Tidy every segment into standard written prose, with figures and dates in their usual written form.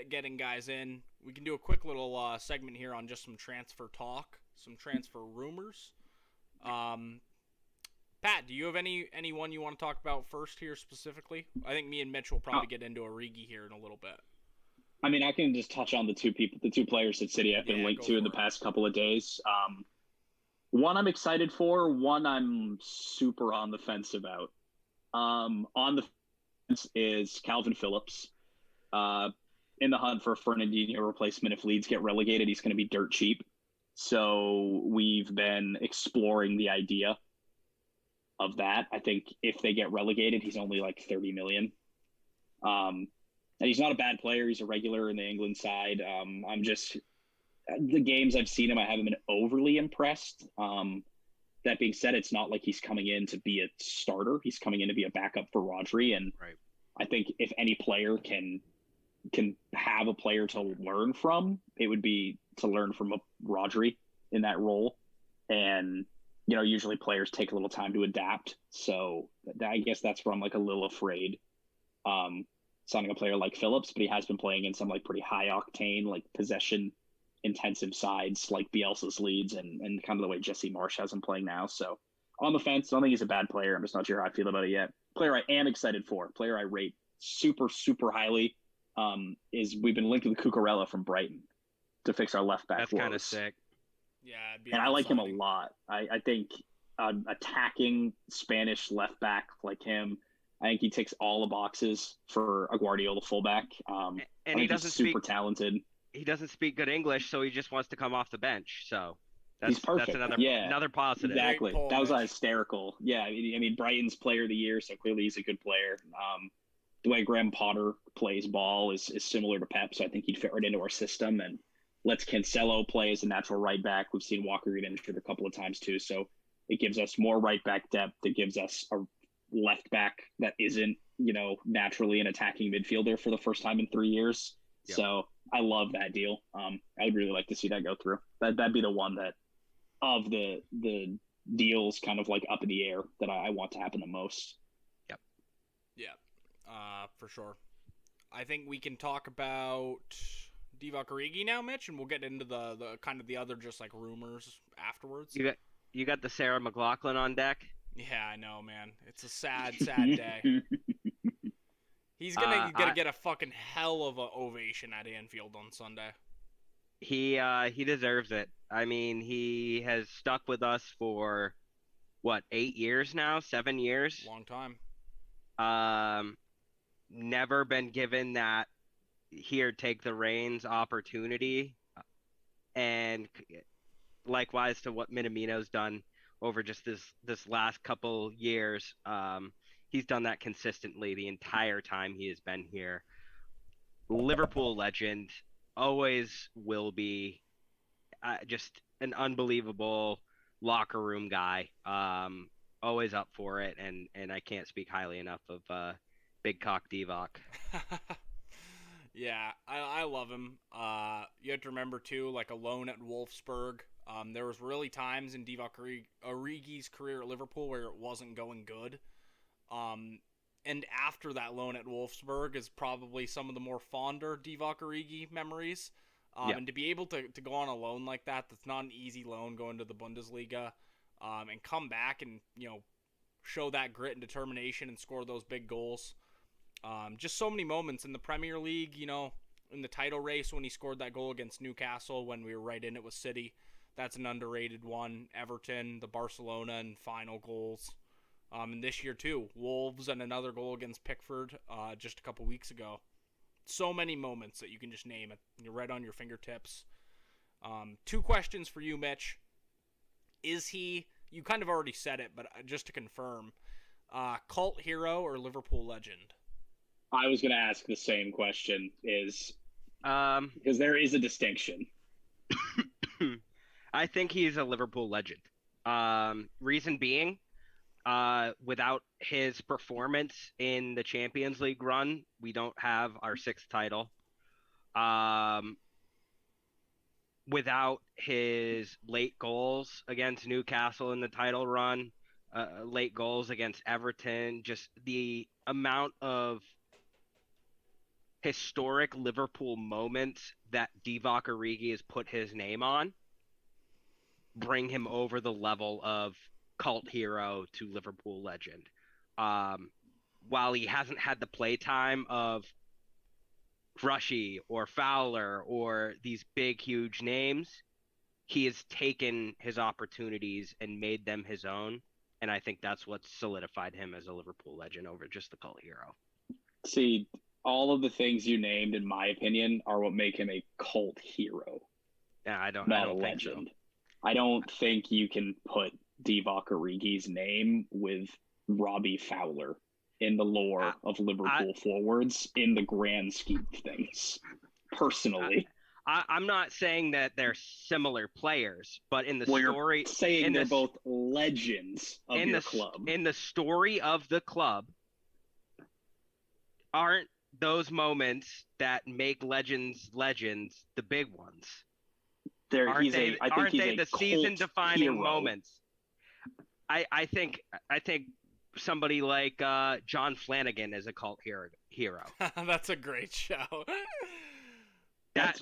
getting guys in. We can do a quick little segment here on just some transfer talk, some transfer rumors. Um, Pat, do you have anyone you want to talk about first here specifically? I think me and Mitch will Oh, probably get into Origi here in a little bit. I mean, I can just touch on the two players that City have been Yeah, linked go to in the for it. past couple of days. One I'm excited for, one I'm super on the fence about. On the fence is Kalvin Phillips. Uh, in the hunt for a Fernandinho replacement, if Leeds get relegated, he's going to be dirt cheap. So we've been exploring the idea of that. I think if they get relegated, he's only like 30 million. Um, and he's not a bad player. He's a regular in the England side. I'm just the games I've seen him, I haven't been overly impressed. That being said, it's not like he's coming in to be a starter. He's coming in to be a backup for Rodri, and Right. I think if any player can have a player to learn from, it would be to learn from a Rodri in that role. And usually players take a little time to adapt. So I guess that's where I'm like a little afraid. Um, Signing a player like Phillips, but he has been playing in some like pretty high octane, like possession intensive sides like Bielsa's Leeds and kind of the way Jesse Marsh has him playing now. So on the fence, I don't think he's a bad player. I'm just not sure how I feel about it yet. Player I am excited for, player I rate super, super highly, is we've been linked with Cucurella from Brighton to fix our left back That's kind of woes. sick. Yeah, it'd be a And I good like him a signing. lot. I think attacking Spanish left back like him, I think he ticks all the boxes for a Guardiola fullback. I And he think he's doesn't super speak talented. he doesn't speak good English, so he just wants to come off the bench. So He's that's perfect. another Yeah, another positive. Great exactly. pull, That was Mitch. hysterical. Yeah, I mean, Brighton's player of the year, so clearly he's a good player. The way Graham Potter plays ball is similar to Pep, so I think he'd fit right into our system. And lets Cancelo play as a natural right back. We've seen Walker get injured a couple of times too, so it gives us more right back depth. It gives us a left back that isn't naturally an attacking midfielder for the first time in 3 years. Yep. So I love that deal. I would really like to see that go through. That'd be the one that of the deals kind of like up in the air that I want to happen the most. Yep. Yeah, for sure. I think we can talk about Divock Origi now, Mitch, and we'll get into the kind of the other just like rumors afterwards. You got you got the Sarah McLaughlin on deck. Yeah, I know, man. It's a sad, sad day. He's gonna I get a fucking hell of a ovation at Anfield on Sunday. he deserves it. I mean, he has stuck with us for what, 8 years now, 7 years. Long time. Um, Never been given that here, take the reins opportunity, and likewise to what Minamino's done over just this last couple years. He's done that consistently the entire time he has been here. Liverpool legend, always will be, just an unbelievable locker room guy. Always up for it, and I can't speak highly enough of Big Cock Divock. Yeah, I love him. You have to remember too, like alone at Wolfsburg. There was really times in Divock Origi's career at Liverpool where it wasn't going good. And after that loan at Wolfsburg is probably some of the more fonder Divock Origi memories. Yeah, And to be able to go on a loan like that's not an easy loan going to the Bundesliga, and come back and show that grit and determination and score those big goals. Just so many moments in the Premier League, in the title race when he scored that goal against Newcastle when we were right in it with City. That's an underrated one. Everton, the Barcelona and final goals. And this year too, Wolves and another goal against Pickford just a couple weeks ago. So many moments that you can just name it. You're right on your fingertips. Two questions for you, Mitch. Is he, you kind of already said it, but just to confirm, cult hero or Liverpool legend? I was going to ask the same question is um, because there is a distinction. I think he's a Liverpool legend. Reason being, without his performance in the Champions League run, we don't have our sixth title. Um, Without his late goals against Newcastle in the title run, late goals against Everton, just the amount of historic Liverpool moments that Divock Origi has put his name on bring him over the level of cult hero to Liverpool legend. While he hasn't had the play time of Rushy or Fowler or these big, huge names, he has taken his opportunities and made them his own. And I think that's what solidified him as a Liverpool legend over just the cult hero. See, all of the things you named, in my opinion, are what make him a cult hero. Yeah, I don't not think a legend. So. I don't think you can put Divock Origi's name with Robbie Fowler in the lore of Liverpool forwards in the grand scheme of things, personally. I'm not saying that they're similar players, but in the story... You're saying they're both legends of your club. In the story of the club, aren't those moments that make legends the big ones? Aren't they the season-defining moments? I think somebody like John Flanagan is a cult hero. That's a great show. That's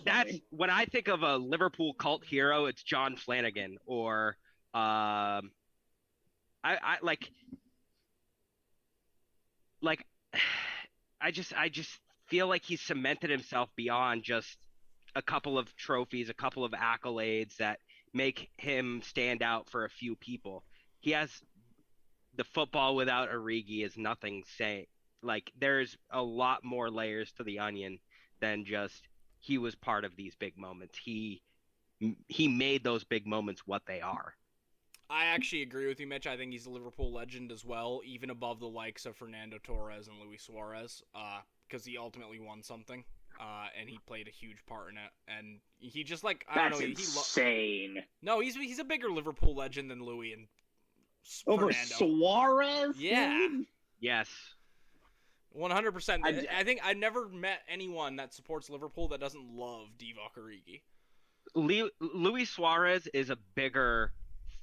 when I think of a Liverpool cult hero, it's John Flanagan, or I just feel like he's cemented himself beyond just a couple of trophies, a couple of accolades that make him stand out for a few people. He has the football without Origi is nothing saying. Like, there's a lot more layers to the onion than just he was part of these big moments. He made those big moments what they are. I actually agree with you, Mitch. I think he's a Liverpool legend as well, even above the likes of Fernando Torres and Luis Suarez, because he ultimately won something, and he played a huge part in it. And he just That's insane. No, he's a bigger Liverpool legend than Louis and over Fernando. Suarez. Yeah. Dude? Yes. 100%. I think I've never met anyone that supports Liverpool that doesn't love Divock Origi. Luis Suarez is a bigger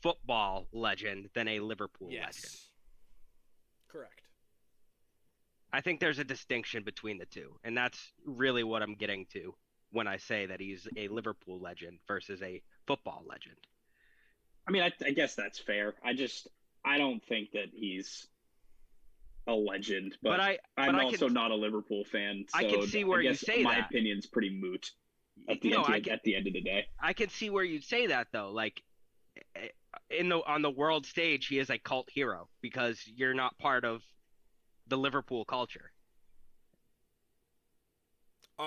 football legend than a Liverpool legend. Correct. I think there's a distinction between the two, and that's really what I'm getting to when I say that he's a Liverpool legend versus a football legend. I mean, I guess that's fair. I don't think that he's a legend, but I'm also not a Liverpool fan. So I can see where you say my that. My opinion's pretty moot at the end of the day. I can see where you'd say that, though. Like, on the world stage, he is a cult hero because you're not part of the Liverpool culture.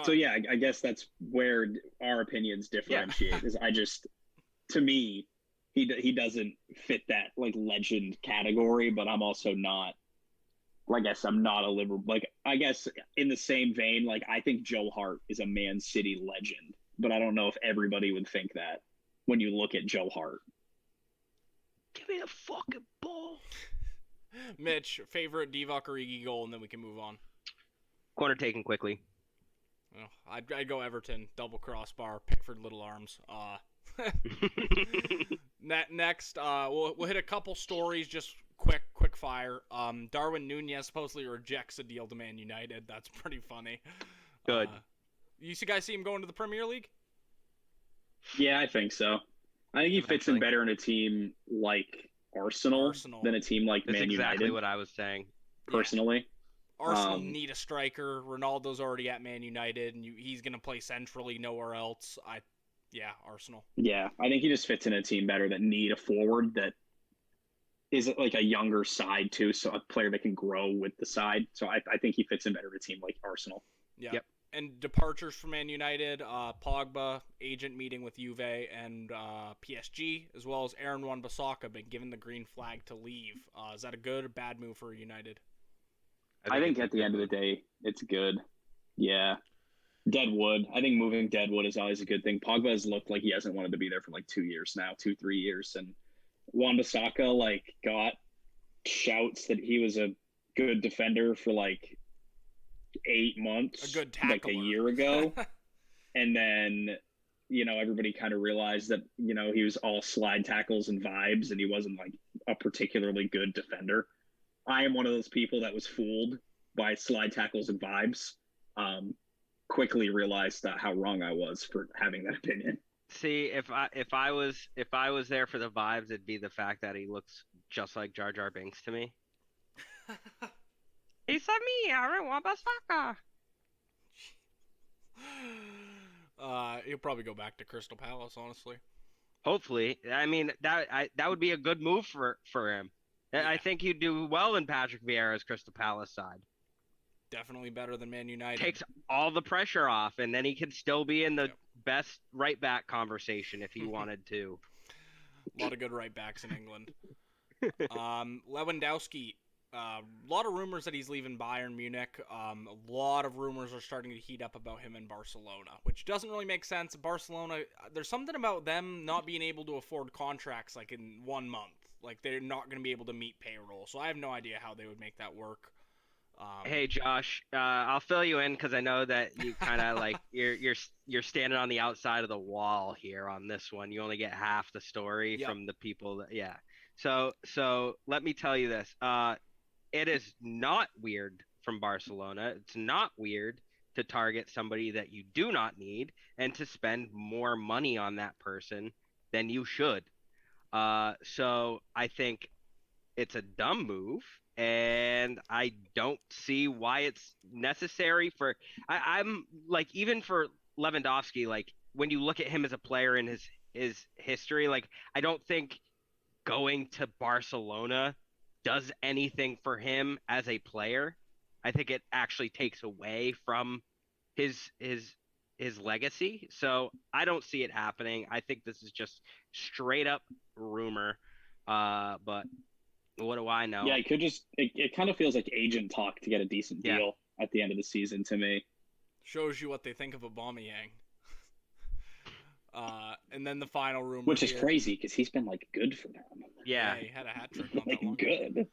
So yeah, I guess that's where our opinions differentiate. Is to me, he doesn't fit that like legend category, but I'm also not. I guess I'm not a Liverpool. Like, I guess in the same vein, like, I think Joe Hart is a Man City legend, but I don't know if everybody would think that when you look at Joe Hart. Give me the fucking ball. Mitch, favorite Divock Origi goal, and then we can move on. Corner taken quickly. Oh, I'd go Everton, double crossbar, Pickford little arms. Next, we'll hit a couple stories, just quick fire. Darwin Nunez supposedly rejects a deal to Man United. That's pretty funny. Good. You guys see him going to the Premier League? Yeah, I think so. I think he fits in better in a team like Arsenal than a team like Man United. That's exactly what I was saying. Personally. Yeah. Arsenal need a striker. Ronaldo's already at Man United, and he's going to play centrally nowhere else. Arsenal. Yeah, I think he just fits in a team better that need a forward that is like a younger side too, so a player that can grow with the side. So I think he fits in better with a team like Arsenal. Yeah. Yep. And departures from Man United, Pogba, agent meeting with Juve and PSG, as well as Aaron Wan-Bissaka been given the green flag to leave. Is that a good or bad move for United? I think at the end of the day, it's good. Yeah. Deadwood. I think moving Deadwood is always a good thing. Pogba has looked like he hasn't wanted to be there for like 2 years now, 2-3 years. And Wan-Bissaka got shouts that he was a good defender for 8 months, a good tackler. A year ago. And then, everybody kind of realized that, he was all slide tackles and vibes and he wasn't a particularly good defender. I am one of those people that was fooled by slide tackles and vibes. quickly realized how wrong I was for having that opinion. See, if I was there for the vibes, it'd be the fact that he looks just like Jar Jar Binks to me. He's like me, Wan-Bissaka. He'll probably go back to Crystal Palace, honestly. Hopefully, I mean that would be a good move for him. Yeah. I think he'd do well in Patrick Vieira's Crystal Palace side. Definitely better than Man United. Takes all the pressure off, and then he could still be in the best right back conversation if he wanted to. A lot of good right backs in England. Lewandowski, a lot of rumors that he's leaving Bayern Munich. A lot of rumors are starting to heat up about him in Barcelona, which doesn't really make sense. Barcelona, there's something about them not being able to afford contracts like in 1 month. Like they're not going to be able to meet payroll. So I have no idea how they would make that work. Hey Josh, I'll fill you in because I know that you kind of like you're standing on the outside of the wall here on this one. You only get half the story from the people that So let me tell you this. It is not weird from Barcelona. It's not weird to target somebody that you do not need and to spend more money on that person than you should. So I think it's a dumb move, and I don't see why it's necessary for. I'm like even for Lewandowski, like when you look at him as a player in his history, like I don't think going to Barcelona does anything for him as a player. I think it actually takes away from his legacy. So I don't see it happening. I think this is just straight up rumor. But what do I know? Yeah, it kind of feels like agent talk to get a decent deal at the end of the season to me. Shows you what they think of Aubameyang. And then the final rumor, which is crazy because he's been like good for them. Yeah, he had a hat trick. Not like that long. Good.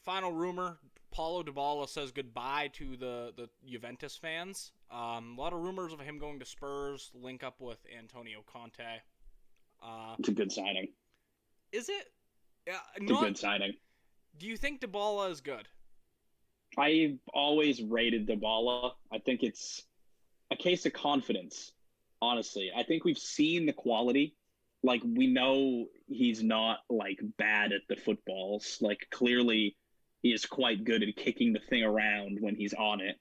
Final rumor: Paulo Dybala says goodbye to the Juventus fans. A lot of rumors of him going to Spurs, link up with Antonio Conte. It's a good signing. Is it? It's a good signing. Do you think Dybala is good? I've always rated Dybala. I think it's a case of confidence, honestly. I think we've seen the quality. Like, we know he's not, like, bad at the footballs. Like, clearly he is quite good at kicking the thing around when he's on it.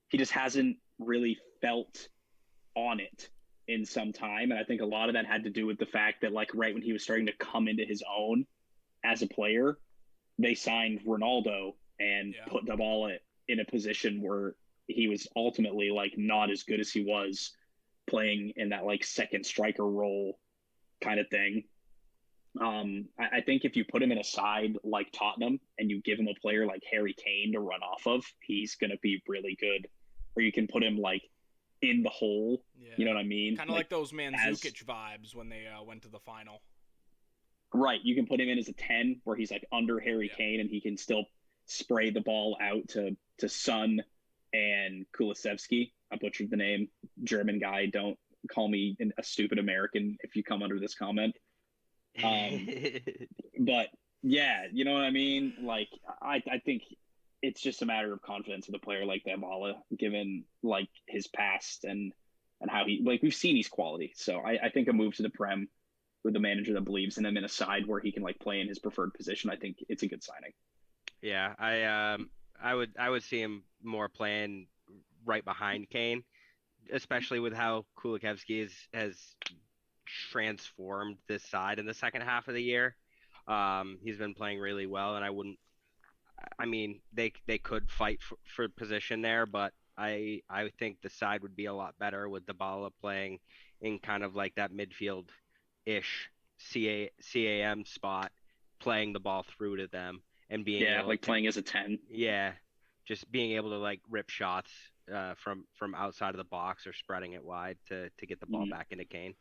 He just hasn't really felt on it in some time. And I think a lot of that had to do with the fact that, like, right when he was starting to come into his own as a player, they signed Ronaldo and put Dybala in a position where he was ultimately, like, not as good as he was playing in that, like, second striker role kind of thing. I think if you put him in a side like Tottenham and you give him a player like Harry Kane to run off of, he's going to be really good. Or you can put him like in the hole. Yeah. You know what I mean? Kind of like those Mandzukic vibes when they went to the final. Right. You can put him in as a 10 where he's like under Harry Kane and he can still spray the ball out to Son and Kulusevski. I butchered the name. German guy. Don't call me a stupid American if you come under this comment. But yeah, you know what I mean? Like, I think it's just a matter of confidence of the player like Dybala, given like his past and how he, like, we've seen his quality. So I think a move to the Prem with the manager that believes in him in a side where he can like play in his preferred position, I think it's a good signing. Yeah, I would see him more playing right behind Kane, especially with how Kulusevski has transformed this side in the second half of the year. He's been playing really well, and I mean, they could fight for position there, but I think the side would be a lot better with Dybala playing in kind of like that midfield-ish CAM spot, playing the ball through to them and being able like playing as a 10. Yeah, just being able to like rip shots from outside of the box or spreading it wide to get the ball back into Kane.